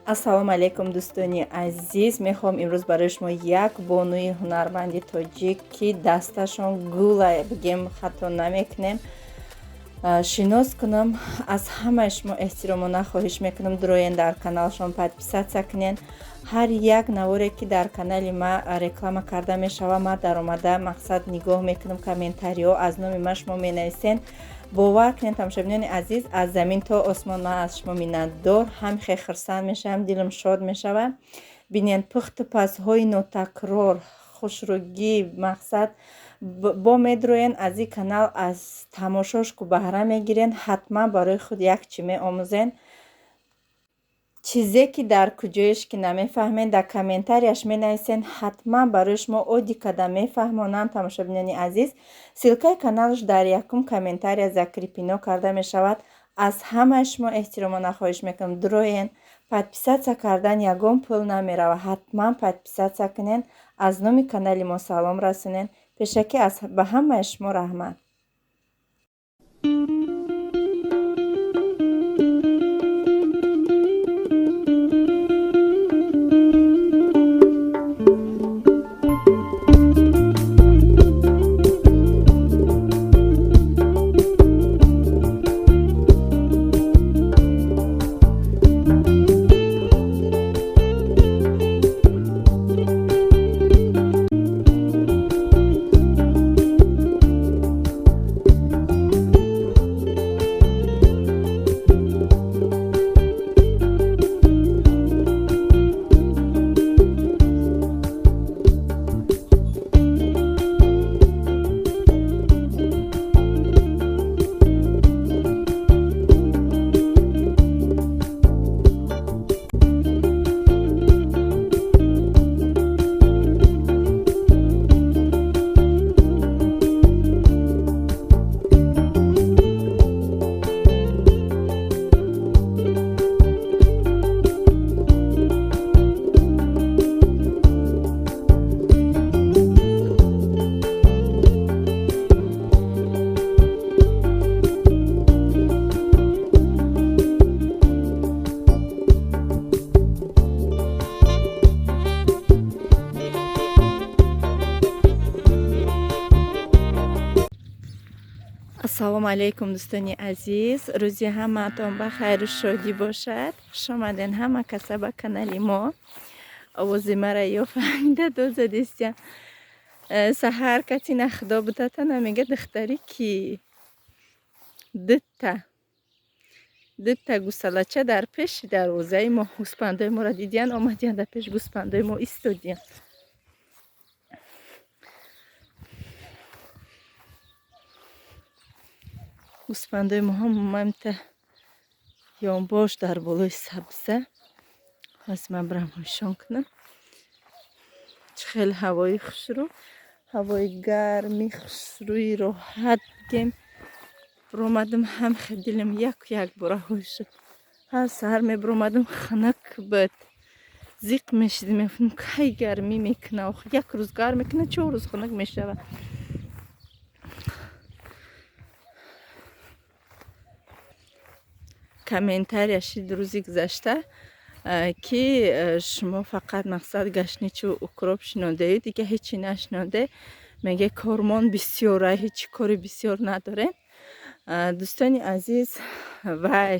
ассалому алайкум дӯстони азиз. мехоҳам имрӯз барои шумо як бонуи ҳунарманди тоҷик ки дасташон гула бигем хато намекунем шинос кунам. аз ҳамаи шумо эҳтиромона хоҳиш мекунам дуроен дар каналшон подписатсия кунен. ҳар як наворе ки дар канали ма реклама карда мешава ма даромада мақсад нигоҳ мекунам, комментариҳо аз номи ма шумо менависен. бовар кунед тамошобинони азиз, аз замин то осмон ман аз шумо миннатдор, ҳамихе хурсанд мешавам, дилам шод мешава. бинен пухту пасҳои нотакрор, хушругӣ мақсад бо медроен аз ин канал аз тамошошку баҳра мегирен. ҳатман барои худ як чӣ меомӯзен. чизе ки дар куҷоиш ки намефаҳмен дар комментарияш менависен, ҳатман барои шумо оди када мефаҳмонанд. тамошобинони азиз, силкаи каналаш дар якум комментария закрепино карда мешавад. аз ҳамаи шумо эҳтиромона хоҳиш мекунам дуроен подписатсия кардан ягон пул намерава, ҳатман подписатсия кунен, аз номи канали мо салом расонен. пешакӣ ба ҳамаи шумо раҳмат. ассалому алайкум дӯстони азиз, рӯзи ҳамаатон ба хайру шодӣ бошад. хуш омаден ҳама каса ба канали мо. овози мара ё фаҳмида дозадистя саҳар катина худо будата намега духтари ки дитта гусалача дар пеши дарвозаи мо гӯспандои моро дидиян, омадиян дар пеши гӯспандои мо истодиян. гӯспандои мо ҳам мамта ёнбош дар болои сабза. ҳоз ман барам ҳойшон кунам. чӣ хеле ҳавои хушрӯ, ҳавои гарми хушрӯи роҳат бигем. биромадам ҳамихе дилам як бора ҳой шуд. ҳар саҳар мебиромадам хунук буд, зиқ мешидим, мефҳамидам кай гармӣ мекуна, як рӯз гарм мекуна, 4 рӯз хунук мешава. комментарияши рӯзи гузашта ки шумо фақат мақсад гашничу укроп шинодаю дига ҳечи нашинонде, мега кормон бисёра, ҳечи кори бисёр надорем. дӯстони азиз, вай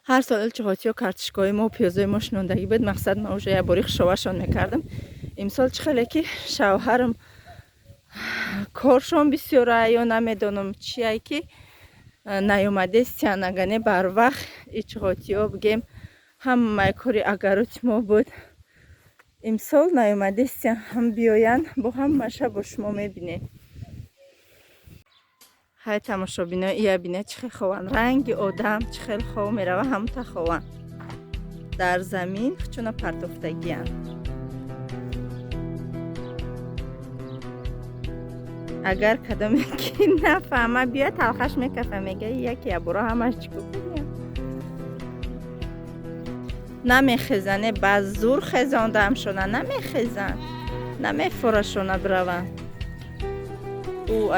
ҳар сол илчиғотиё картишкаҳои мо пиёзои мо шинондагӣ буд. мақсад ман уже як бори хушоваршон мекардам. имсол чӣ хеле ки шавҳарам коршон бисёра, ё намедонам чие ки наёмадестиян, агане барвақт илчиғотиё бигем ҳамаи кори агароти мо буд. имсол наёмадестиян ҳам биёян бо ҳамаша бо шумо мебинем. ҳай тамошобино, ия бина чӣ хел хован, ранги одам чӣ хел хов мерава, ҳамта хован дар замин чуна партофтагиян. агар кадоме ки нафаҳма биё талхаш мекафа, мега яки ябора ҳамаш чикӯ кунем. намехезане ба зур хезондаамшона, намехезан, намефорашона бираван.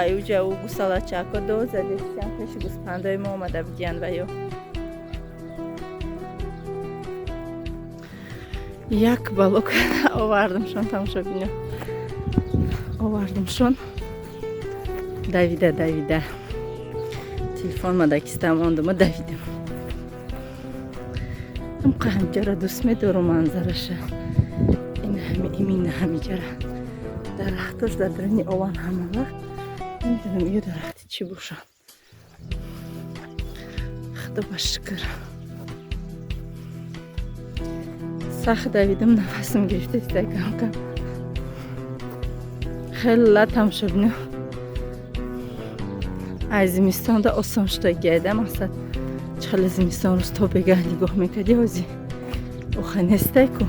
аюҷа гусалачако дозадестиян пеши гӯспандои мо омада будиян ва ё як балок овардимшон, тамошобинё овардимшон. Давида телефон ма дар кистам мондума давидам. ҳамқа ҳамҷара дӯст медорам манзараша. Имин ҳамҷара дарахтош дар даруни ован ҳама вақт намедонам ё дарахти чӣ бошад. худо ба шукр. сахт давидам, нафасам гирифта истад кам. хеле тамошобинё аз зимистонда осон шуда гайда мақсад хеле зимистон рӯз тобега нигоҳ мекарди ҳозир оха нестай ку.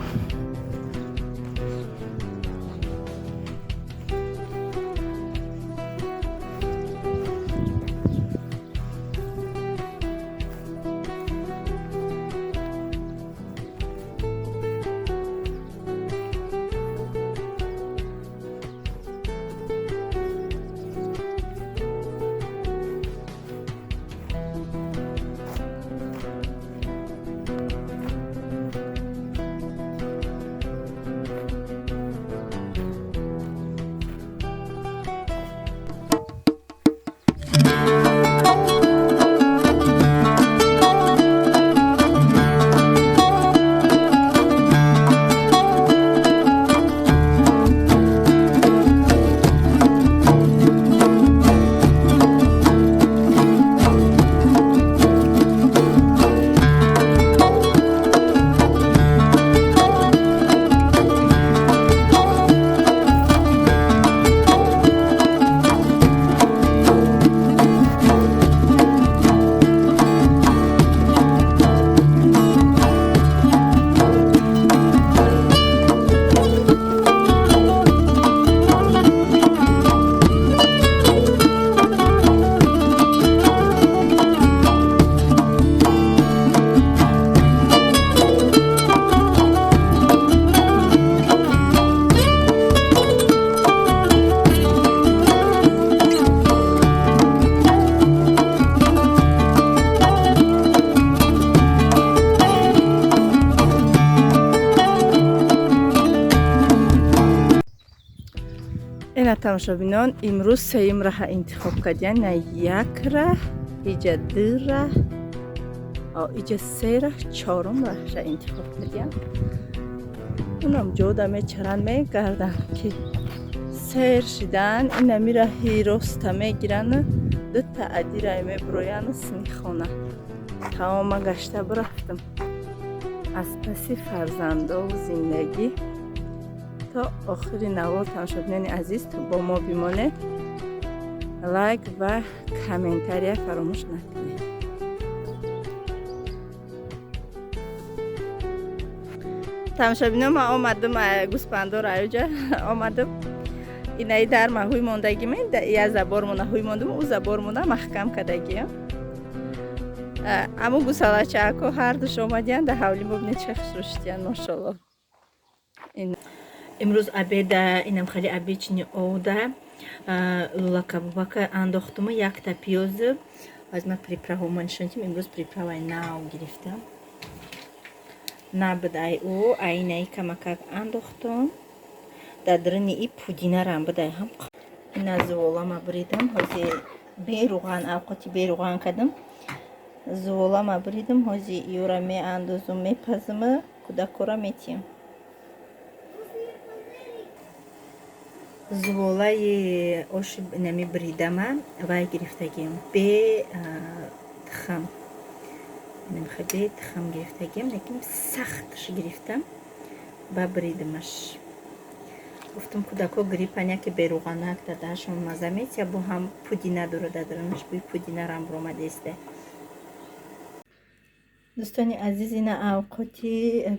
ина тамошобинон имрӯз сеюм раҳа интихоб кардем. На як раҳ, иҷа ду раҳ, иҷа се раҳ, чорум раҳша интихоб кардем. унам ҷода мечаранд мегарданд ки сер шидан инами раҳи роста мегиранд, ду таъди рай мебуроянд синхона. тамома гашта бирафтам аз паси фарзандову зиндагӣ то охири навор. тамошобинони азиз, то бо мо бимонед. лайк ва комментария фаромӯш накунед. тамошобинон, ман омадам гӯспандор аёҷа омадам. инаи дарма ҳуй мондагӣ мен я забормона ҳуй мондум, ӯ забормона маҳкам кардагӣ. аммо гӯсалачаако ҳардуш омадиянд, да ҳавли мо бинед чӣ хушрӯшитиянд, машоллоҳ. имрӯз обеда инам хали обечни оуда лулакабубака андохтуму якта пиёзу возьма приправу маншонтим. имрӯз приправаи нав гирифтам. набудай ӯ айнаи камакак андохтум. дар даруни и пудинарам будай ҳам. ина зуволама буридам. ҳозир беруған авқоти беруған кардам. зуволама буридам. ҳозир иёра меандозум, мепазима, кӯдакора метиям. зуволаи оши нами бридама вай гирифтагим бе тхам. намехоҳ бе тхам гирифтагим, лекин сахтш гирифтам ба бридамаш. гуфтам кӯдако гирипан, яке беруғанак дадашон маза метия, бо ҳам пудина дора дадаранаш, бӯи пудинарам буромадеста. дӯстони азиз, ина авқоти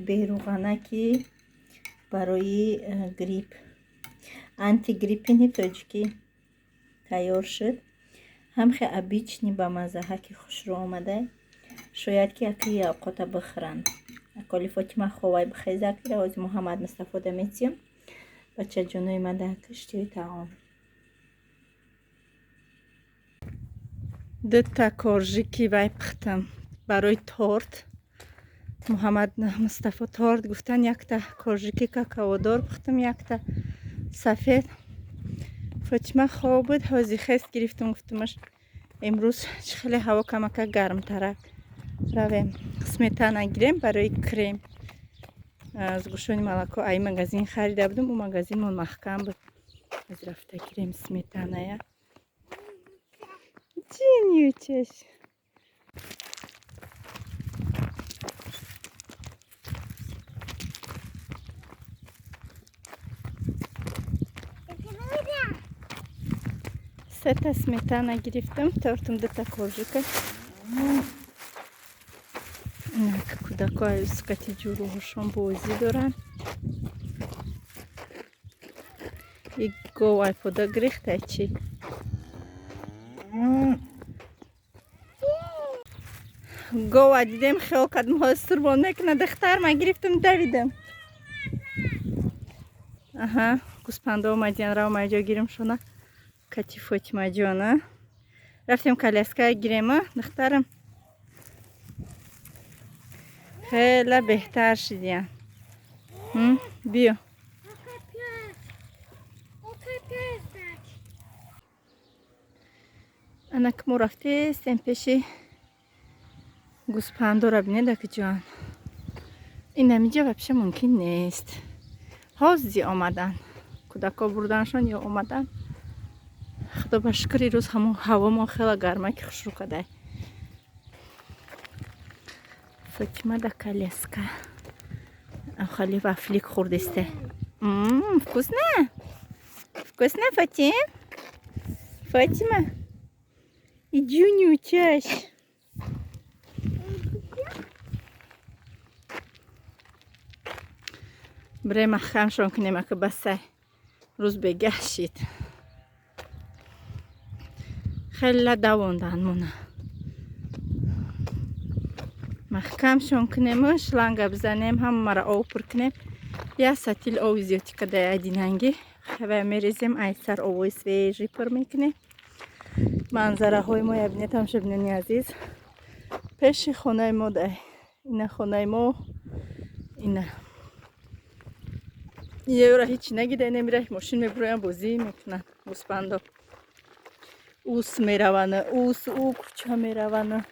беруғанаки барои грип, антигриппини тоҷикӣ тайёр шуд. ҳам хе обични ба маззаҳа ки хушрӯ омадай. шояд ки якии авқота бихӯранд. аколи фотима ховай бихеза кира, ҳозир муҳаммад мустафода метиям. бачаҷонои ман дар киштии таом. дута коржики вай пухтам барои торт. محمد مصطفی تارد گفتن یک تا کارژیکی کاکائودار پختم، یک تا سفید. فاطمه خواب بود، حوزی خست گرفتم گفتمش امروز خیلی هوا کمک گرم تره رویم سمیتانه گیریم برای کریم. از گوشانی ملکا ای مگازین خریده بودم، اون مگازین من محکم بود، از رفته گیریم سمیتانه. جینیوچش سه تا سمیتانه گرفتم، تارتم دو تا کارژیک. اینا که کودکای سکتی جوروهشون بازی دارن. یک گوه پودا گریخته چی؟ گوه دیدم خیال کدم هستر بام نکنه دختر ما گرفتم دویدم. آها گوسپنده اومدین را ما جا گیرم شونه کتی فاطمه جانه رفتیم کالسکه گیریم دخترم خیلی بهتر شدیم. بیا انا که ما رفته استیم پیشی گوسپنده را بینید که جان این نمیجا وپشه ممکن نیست. حوزی آمدن کودکا بردنشون یا آمدن. خدا بشکری روز همون هوا ما خیلی گرمه که خوش رو کده. فاطمه دا کالسکه خالی وافلیک خوردسته. вкусно? Вкусно, Фатим? Фатима? Иди не учась. برای مخم شون کنیم که بسه روز بگه شید. خیلی دواندن مونه محکم شون کنیم شلنگ بزنیم هم مرا آو پر کنیم یا ستیل آو زیادی که ده دیننگی و میریزیم ایسر آوی سویجی پر میکنیم. منظره های ما یبینید هم شبنینی عزیز پیش خونه ما ده. اینه خونه ما اینه یه را هیچی نگیده نمیره ماشین میبرویم بازی میکنن گوسپندا اوس میروانه اوس او کجا میروانه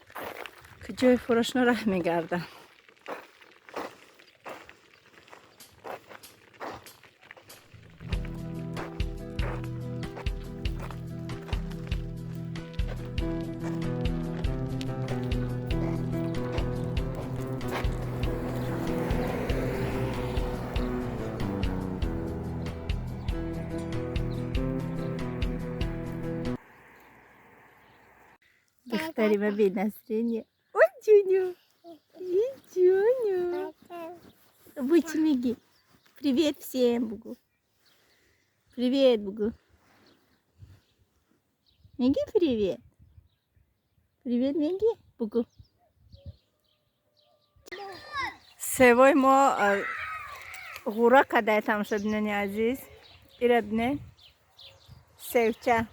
که جای فروش نره میگردن. دختری ما بی نسرینی اوی جونیو ای جونیو بچی میگی привет всем بگو привет بگو میگی привет привет میگی بگو. سوای ما غورا کده تماشا بیننی عزیز ایره بینه سوچه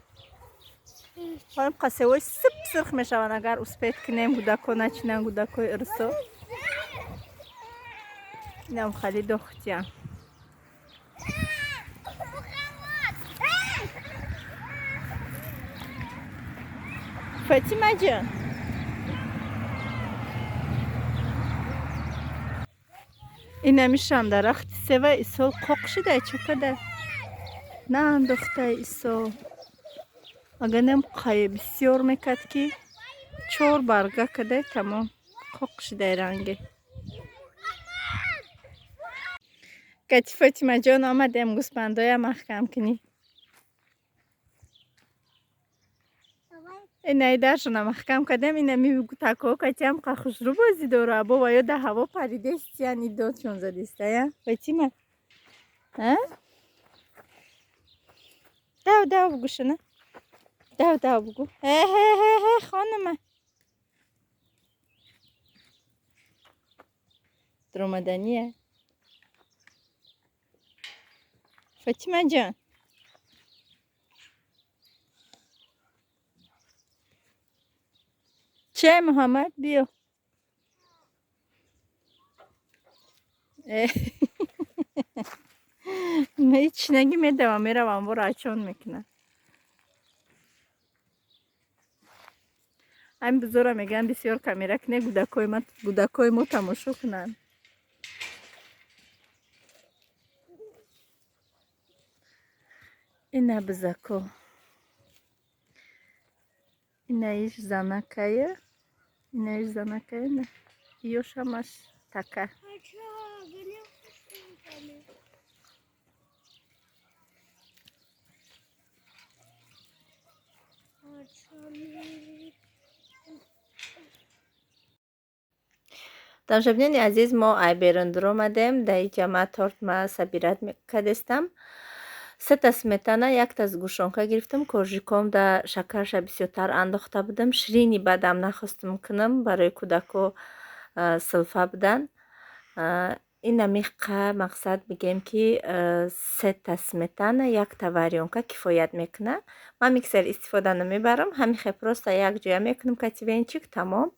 حالا قصوی سب سرخ میشوند اگر اسپیت کنیم گودکو نچینن گودکوی ارسو. اینم خیلی دختیم فاطمه جان این نمیشم درخت سوه ایسال قاق شده چکده نه دخته ایسال اگر نم قای بسیار میکد که 4 برگه کده تمام قاق شده رنگه. کتی فاطمه جان آمدیم گوسپندای محکم کنی این ایدرشون محکم کردیم. این میگو تکو کتی هم خوش رو بازی داره بابا یا ده هوا پریده است یعنی دادشون زدیسته یا فاطمه دو بگو شنه دو بگو هی خانمه درمدنیه فاطمه جان چه محمد بیا هیچ نمیدونم میروم برو میکنه. این بزرگ میگن بسیار کامیرا کنه گودکای ما تماشا کنن. این بزکو این ایش زنکایه نه یوش همش تکه. тамошобинони азиз, мо ай берун дуромадем. дар ҷамъа тортма сабират кардистам. 3 та сметана, 1 та згушонка гирифтам, коржиком да шакарша бисёртар андохта будам. ширини баъдам нахостам кунам, барои кӯдако силфа будан. ина миққа мақсад бигем ки 3 та сметана, 1 та варёнка кифоят мекуна. ман миксер истифода намебарам, ҳамихе просто якҷоя мекунам кативенчик, тамом.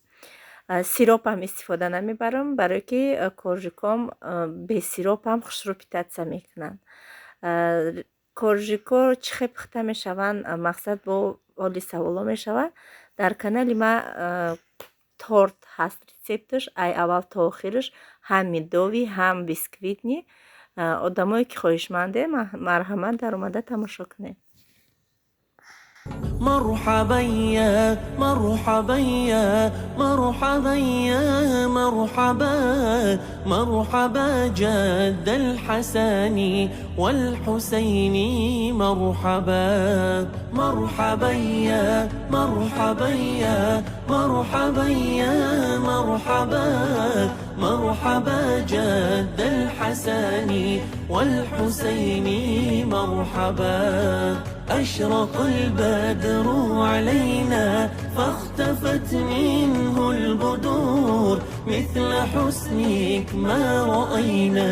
сиропам истифода намебарам, барое ки коржиком бе сиропам хушрупитатсия мекунанд. коржико чӣ хел пухта мешаванд, мақсад бо оли саволо мешавад. дар канали ма торт ҳаст, рецепташ ай аввал то охираш, ҳам медовӣ, ҳам бисквитни. одамое ки хоҳишманде, марҳамат дар омада тамошо кунед. مرحبا يا مرحبا يا مرحبا يا مرحبا مرحبا جد الحسن والحسين مرحبا مرحبا يا مرحبا يا مرحبا يا مرحبا مرحبا جد الحسن والحسين مرحبا أشرق البدر علينا فاختفت منه البدور مثل حسنك ما رأينا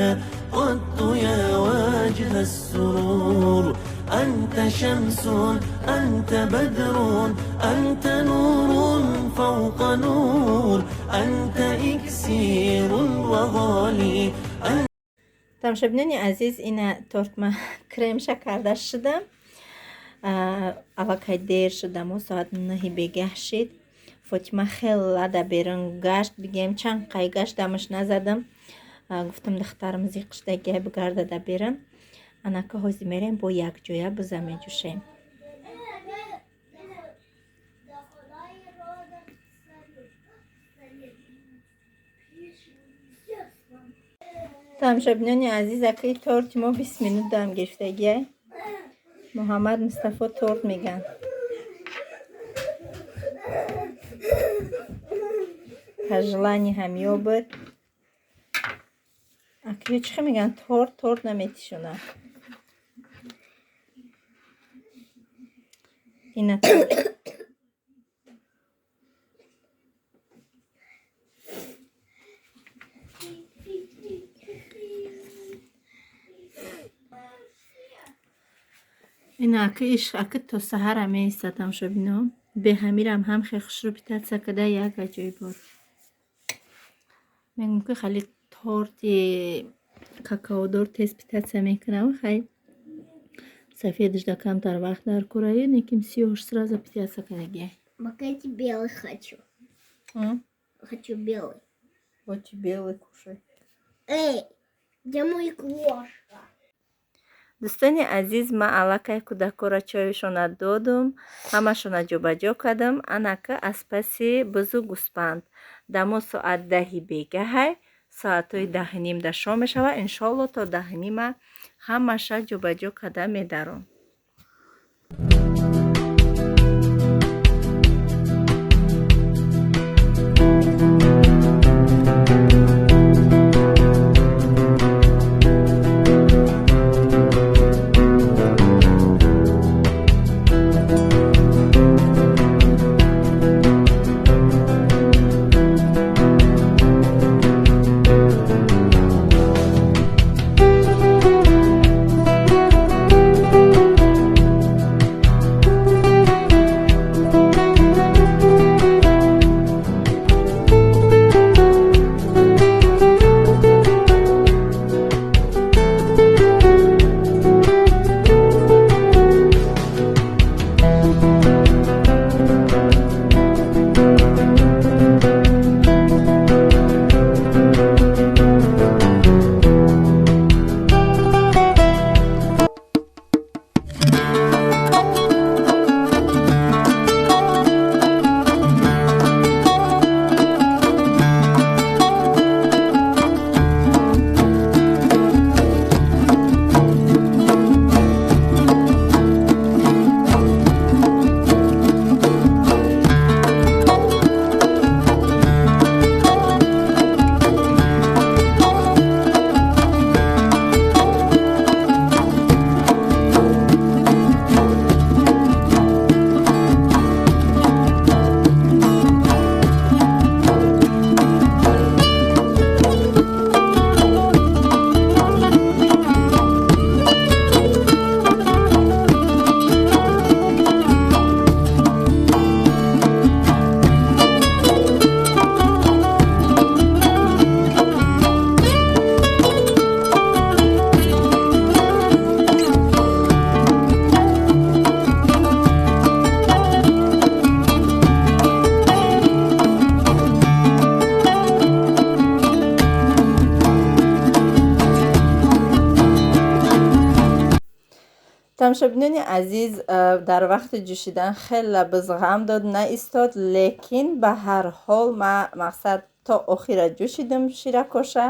قط يا وجه السرور أنت شمس أنت بدر أنت نور فوق نور أنت إكسير وغالي. тамошобинони азиз, ина тортма кремша карда шуда. аллакай дер шуда, мо соат 9 бегаҳ шид. фотима хел лада берун гашт, бигем чанд қай гаштамаш назадам. гуфтам духтарам зиқшдаги бигардада берун. анака ҳозир мерем бо якҷоя буза меҷӯшем. тамошобинони азиз, акаи торти мо 20 минут дам гирифтагия. муҳаммад Мустафо торт меган. пожелание ҳам ёбад. акиё чихе меган торт наметишона. ина торт. ина акиш аки то саҳара меиста. тамошобино беҳамирам ҳам хе хушрупитатсия када як аҷоиб бор. мегӯям ки хали торти какаодор тез питатсия мекунам, хай сафедаш да камтар вақт дар кораи, неким сиёҳш сразу питатсия кадагия. Макайте белый хочу. Хочу белый. Хочешь белый кушай. Эй, где мой крошка? дӯстони азиз, ман аллакай кӯдакора чойшона додум, ҳамашона ҷобаҷо кардам. анака аз паси бузу гӯспанд дамо соат 10 бегаҳай, соатҳои 10:30 да шом мешавад. иншоалло то 10:30 ҳамаша ҷобаҷо карда медаром. тамошобинони азиз, дар вақти ҷӯшидан хеле биз ғам дод наистод, лекин ба ҳар ҳол мақсад то охира ҷӯшидем ширакоша.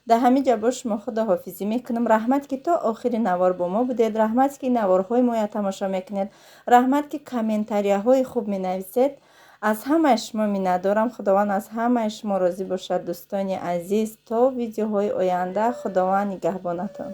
дар ҳамин ҷа бо шумо худоҳофизӣ мекунам. раҳмат ки то охири навор бо мо будед, раҳмат ки наворҳои моя тамошо мекунед, раҳмат ки комментарияҳои хуб менависед. аз ҳамаи шумо миннатдорам. худованд аз ҳамаи шумо розӣ бошад. дӯстони азиз, то видеоҳои оянда, худованд нигаҳбонатон.